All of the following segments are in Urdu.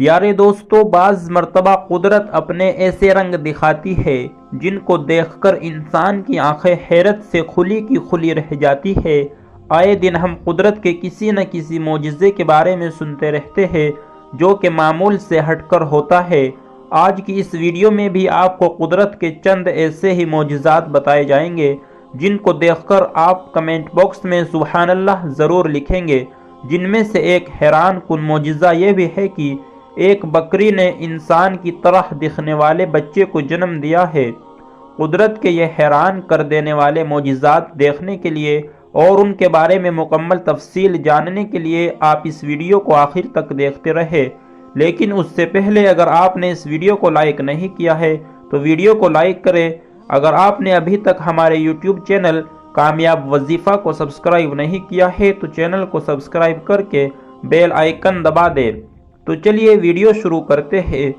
پیارے دوستو، بعض مرتبہ قدرت اپنے ایسے رنگ دکھاتی ہے جن کو دیکھ کر انسان کی آنکھیں حیرت سے کھلی کی کھلی رہ جاتی ہے۔ آئے دن ہم قدرت کے کسی نہ کسی معجزے کے بارے میں سنتے رہتے ہیں جو کہ معمول سے ہٹ کر ہوتا ہے۔ آج کی اس ویڈیو میں بھی آپ کو قدرت کے چند ایسے ہی معجزات بتائے جائیں گے جن کو دیکھ کر آپ کمنٹ باکس میں سبحان اللہ ضرور لکھیں گے۔ جن میں سے ایک حیران کن معجزہ یہ بھی ہے کہ ایک بکری نے انسان کی طرح دکھنے والے بچے کو جنم دیا ہے۔ قدرت کے یہ حیران کر دینے والے معجزات دیکھنے کے لیے اور ان کے بارے میں مکمل تفصیل جاننے کے لیے آپ اس ویڈیو کو آخر تک دیکھتے رہے۔ لیکن اس سے پہلے اگر آپ نے اس ویڈیو کو لائک نہیں کیا ہے تو ویڈیو کو لائک کریں۔ اگر آپ نے ابھی تک ہمارے یوٹیوب چینل کامیاب وظیفہ کو سبسکرائب نہیں کیا ہے تو چینل کو سبسکرائب کر کے بیل آئیکن دبا دیں۔ تو چلیے ویڈیو شروع کرتے ہیں۔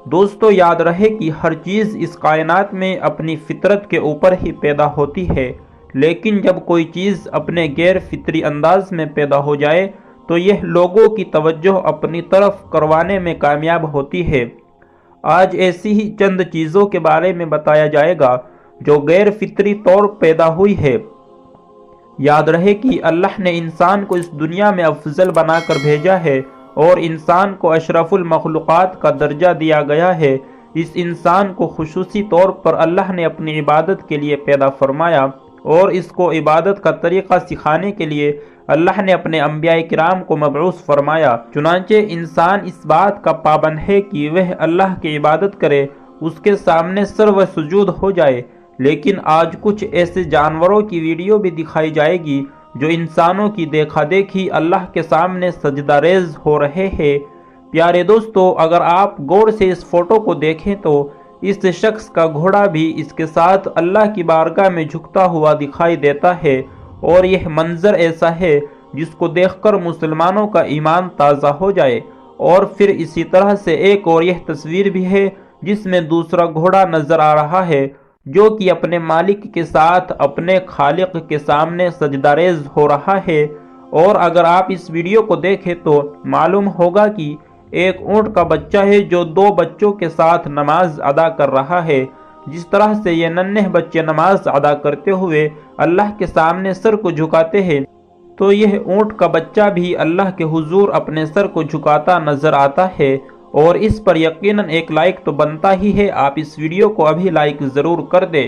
دوستو، یاد رہے کہ ہر چیز اس کائنات میں اپنی فطرت کے اوپر ہی پیدا ہوتی ہے، لیکن جب کوئی چیز اپنے غیر فطری انداز میں پیدا ہو جائے تو یہ لوگوں کی توجہ اپنی طرف کروانے میں کامیاب ہوتی ہے۔ آج ایسی ہی چند چیزوں کے بارے میں بتایا جائے گا جو غیر فطری طور پیدا ہوئی ہے۔ یاد رہے کہ اللہ نے انسان کو اس دنیا میں افضل بنا کر بھیجا ہے اور انسان کو اشرف المخلوقات کا درجہ دیا گیا ہے۔ اس انسان کو خصوصی طور پر اللہ نے اپنی عبادت کے لیے پیدا فرمایا اور اس کو عبادت کا طریقہ سکھانے کے لیے اللہ نے اپنے انبیاء کرام کو مبعوث فرمایا۔ چنانچہ انسان اس بات کا پابند ہے کہ وہ اللہ کی عبادت کرے، اس کے سامنے سر و سجود ہو جائے۔ لیکن آج کچھ ایسے جانوروں کی ویڈیو بھی دکھائی جائے گی جو انسانوں کی دیکھا دیکھی اللہ کے سامنے سجدہ ریز ہو رہے ہیں۔ پیارے دوستو، اگر آپ غور سے اس فوٹو کو دیکھیں تو اس شخص کا گھوڑا بھی اس کے ساتھ اللہ کی بارگاہ میں جھکتا ہوا دکھائی دیتا ہے، اور یہ منظر ایسا ہے جس کو دیکھ کر مسلمانوں کا ایمان تازہ ہو جائے۔ اور پھر اسی طرح سے ایک اور یہ تصویر بھی ہے جس میں دوسرا گھوڑا نظر آ رہا ہے جو کہ اپنے مالک کے ساتھ اپنے خالق کے سامنے سجدہ ریز ہو رہا ہے۔ اور اگر آپ اس ویڈیو کو دیکھیں تو معلوم ہوگا کہ ایک اونٹ کا بچہ ہے جو دو بچوں کے ساتھ نماز ادا کر رہا ہے۔ جس طرح سے یہ ننھے بچے نماز ادا کرتے ہوئے اللہ کے سامنے سر کو جھکاتے ہیں تو یہ اونٹ کا بچہ بھی اللہ کے حضور اپنے سر کو جھکاتا نظر آتا ہے، اور اس پر یقیناً ایک لائک تو بنتا ہی ہے۔ آپ اس ویڈیو کو ابھی لائک ضرور کر دیں۔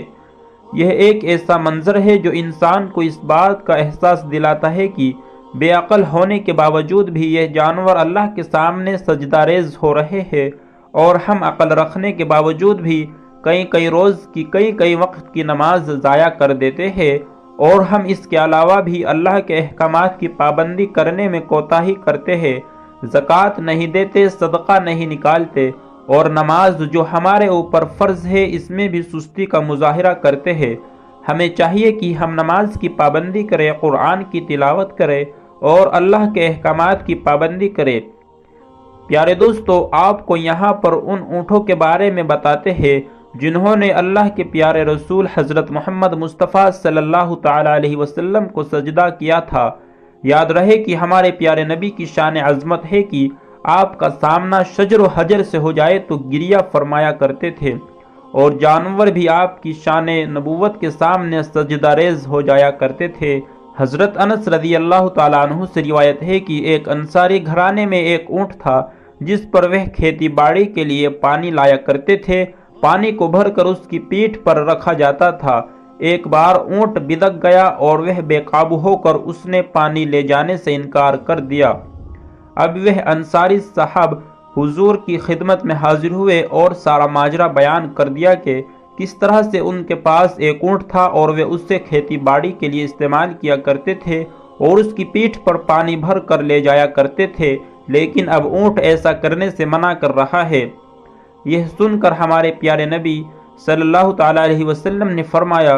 یہ ایک ایسا منظر ہے جو انسان کو اس بات کا احساس دلاتا ہے کہ بے عقل ہونے کے باوجود بھی یہ جانور اللہ کے سامنے سجدہ ریز ہو رہے ہیں، اور ہم عقل رکھنے کے باوجود بھی کئی روز کی کئی وقت کی نماز ضائع کر دیتے ہیں، اور ہم اس کے علاوہ بھی اللہ کے احکامات کی پابندی کرنے میں کوتاہی کرتے ہیں، زکوٰۃ نہیں دیتے، صدقہ نہیں نکالتے، اور نماز جو ہمارے اوپر فرض ہے اس میں بھی سستی کا مظاہرہ کرتے ہیں۔ ہمیں چاہیے کہ ہم نماز کی پابندی کریں، قرآن کی تلاوت کریں اور اللہ کے احکامات کی پابندی کریں۔ پیارے دوستو، آپ کو یہاں پر ان اونٹوں کے بارے میں بتاتے ہیں جنہوں نے اللہ کے پیارے رسول حضرت محمد مصطفیٰ صلی اللہ تعالی علیہ وسلم کو سجدہ کیا تھا۔ یاد رہے کہ ہمارے پیارے نبی کی شان عظمت ہے کہ آپ کا سامنا شجر و حجر سے ہو جائے تو گریہ فرمایا کرتے تھے، اور جانور بھی آپ کی شان نبوت کے سامنے سجدہ ریز ہو جایا کرتے تھے۔ حضرت انس رضی اللہ تعالیٰ عنہ سے روایت ہے کہ ایک انصاری گھرانے میں ایک اونٹ تھا جس پر وہ کھیتی باڑی کے لیے پانی لایا کرتے تھے۔ پانی کو بھر کر اس کی پیٹھ پر رکھا جاتا تھا۔ ایک بار اونٹ بدک گیا اور وہ بے قابو ہو کر اس نے پانی لے جانے سے انکار کر دیا۔ اب وہ انصاری صاحب حضور کی خدمت میں حاضر ہوئے اور سارا ماجرا بیان کر دیا کہ کس طرح سے ان کے پاس ایک اونٹ تھا اور وہ اس سے کھیتی باڑی کے لیے استعمال کیا کرتے تھے اور اس کی پیٹھ پر پانی بھر کر لے جایا کرتے تھے، لیکن اب اونٹ ایسا کرنے سے منع کر رہا ہے۔ یہ سن کر ہمارے پیارے نبی صلی اللہ تعالیٰ علیہ وسلم نے فرمایا،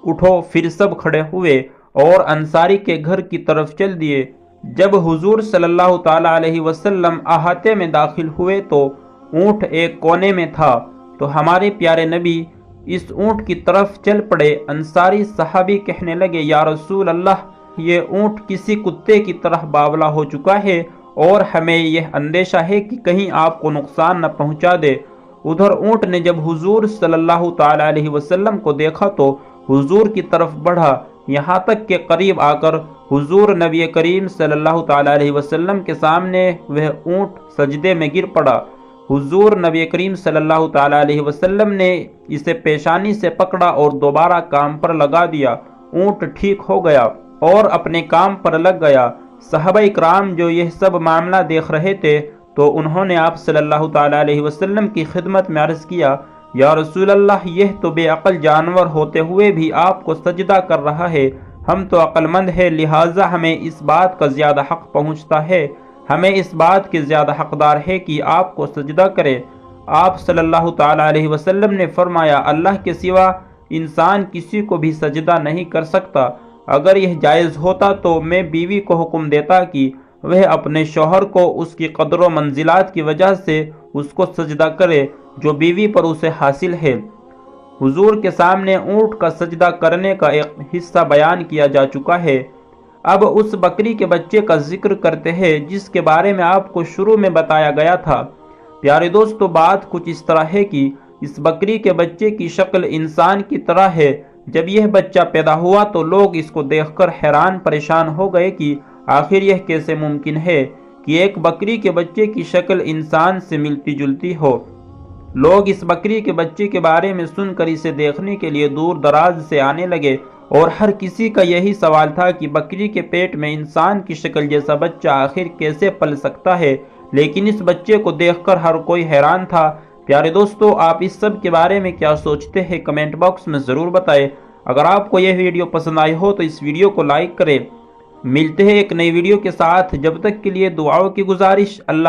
اٹھو۔ پھر سب کھڑے ہوئے اور انصاری کے گھر کی طرف چل دیے۔ جب حضور صلی اللہ تعالیٰ علیہ وسلم احاطے میں داخل ہوئے تو اونٹ ایک کونے میں تھا، تو ہمارے پیارے نبی اس اونٹ کی طرف چل پڑے۔ انصاری صحابی کہنے لگے، یا رسول اللہ، یہ اونٹ کسی کتے کی طرح باولا ہو چکا ہے اور ہمیں یہ اندیشہ ہے کہ کہیں آپ کو نقصان نہ پہنچا دے۔ ادھر اونٹ نے جب حضور صلی اللہ تعالی علیہ وسلم کو دیکھا تو حضور کی طرف بڑھا، یہاں تک کہ قریب آ کر حضور نبی کریم صلی اللہ تعالی علیہ وسلم کے سامنے وہ اونٹ سجدے میں گر پڑا۔ حضور نبی کریم صلی اللہ تعالی علیہ وسلم نے اسے پیشانی سے پکڑا اور دوبارہ کام پر لگا دیا۔ اونٹ ٹھیک ہو گیا اور اپنے کام پر لگ گیا۔ صحابہ اکرام جو یہ سب معاملہ دیکھ رہے تھے تو انہوں نے آپ صلی اللہ تعالی علیہ وسلم کی خدمت میں عرض کیا، یا رسول اللہ، یہ تو بے عقل جانور ہوتے ہوئے بھی آپ کو سجدہ کر رہا ہے۔ ہم تو عقل مند ہیں، لہٰذا ہمیں اس بات کا زیادہ حق پہنچتا ہے، ہمیں اس بات کے زیادہ حقدار ہے کہ آپ کو سجدہ کرے۔ آپ صلی اللہ تعالی علیہ وسلم نے فرمایا، اللہ کے سوا انسان کسی کو بھی سجدہ نہیں کر سکتا۔ اگر یہ جائز ہوتا تو میں بیوی کو حکم دیتا کہ وہ اپنے شوہر کو اس کی قدر و منزلات کی وجہ سے اس کو سجدہ کرے جو بیوی پر اسے حاصل ہے۔ حضور کے سامنے اونٹ کا سجدہ کرنے کا ایک حصہ بیان کیا جا چکا ہے۔ اب اس بکری کے بچے کا ذکر کرتے ہیں جس کے بارے میں آپ کو شروع میں بتایا گیا تھا۔ پیارے دوستو، بات کچھ اس طرح ہے کہ اس بکری کے بچے کی شکل انسان کی طرح ہے۔ جب یہ بچہ پیدا ہوا تو لوگ اس کو دیکھ کر حیران پریشان ہو گئے کہ آخر یہ کیسے ممکن ہے کہ ایک بکری کے بچے کی شکل انسان سے ملتی جلتی ہو۔ لوگ اس بکری کے بچے کے بارے میں سن کر اسے دیکھنے کے لیے دور دراز سے آنے لگے اور ہر کسی کا یہی سوال تھا کہ بکری کے پیٹ میں انسان کی شکل جیسا بچہ آخر کیسے پل سکتا ہے، لیکن اس بچے کو دیکھ کر ہر کوئی حیران تھا۔ پیارے دوستو، آپ اس سب کے بارے میں کیا سوچتے ہیں؟ کمنٹ باکس میں ضرور بتائیں۔ اگر آپ کو یہ ویڈیو پسند آئی ہو تو اس ویڈیو کو لائک کریں۔ ملتے ہیں ایک نئی ویڈیو کے ساتھ، جب تک کے لیے دعاؤں کی گزارش۔ اللہ